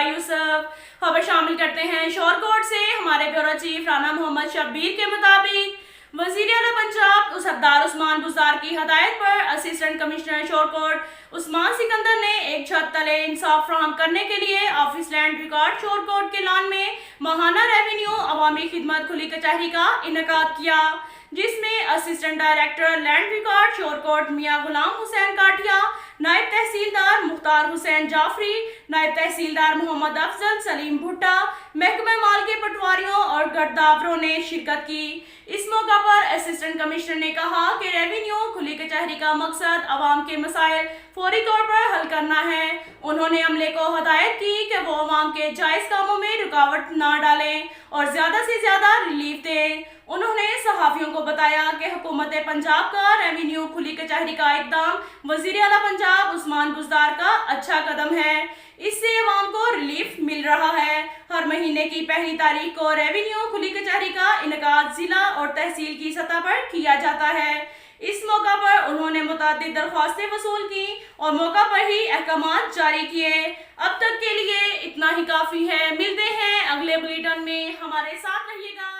طیبہ یوسف۔ خبر شامل کرتے ہیں شور کوٹ سے۔ ہمارے بیورو چیف رانا محمد شبیر کے مطابق وزیر اعلیٰ پنجاب صفدر عثمان بزدار کی ہدایت پر اسسٹنٹ کمشنر شور کوٹ عثمان سکندر نے ایک چھت تلے انصاف فراہم کرنے کے لیے آفس لینڈ ریکارڈ شور کوٹ کے لان میں ماہانہ ریونیو عوامی خدمت کھلی کچہری کا انعقاد کیا، جس میں اسسٹنٹ ڈائریکٹر لینڈ ریکارڈ شور کوٹ میاں غلام حسین کاٹیا، نائب تحصیلدار مختار حسین جعفری، نائب تحصیلدار محمد افضل سلیم بھٹا، محکمہ مال کے پٹواریوں اور گرداوروں نے شرکت کی۔ اس موقع پر اسسٹنٹ کمشنر نے کہا کہ ریونیو کھلی کچہری کا مقصد عوام کے مسائل فوری طور پر حل کرنا ہے۔ انہوں نے عملے کو ہدایت کی کہ وہ عوام کے جائز کاموں میں رکاوٹ نہ ڈالیں اور زیادہ سے زیادہ ریلیف دیں۔ انہوں نے صحافیوں کو بتایا کہ حکومت پنجاب کا ریونیو کھلی کچہری کا اقدام وزیر اعلیٰ پنجاب عثمان بزدار کا اچھا قدم ہے۔ اس سے عوام کو ریلیف مل رہا ہے۔ ہر مہینے کی پہلی تاریخ کو ریونیو کھلی کچہری کا انعقاد ضلع اور تحصیل کی سطح پر کیا جاتا ہے۔ اس موقع پر انہوں نے متعدد درخواستیں وصول کی اور موقع پر ہی احکامات جاری کیے۔ اب تک کے لیے اتنا ہی کافی ہے۔ ملتے ہیں اگلے بلیٹن میں، ہمارے ساتھ رہیے گا۔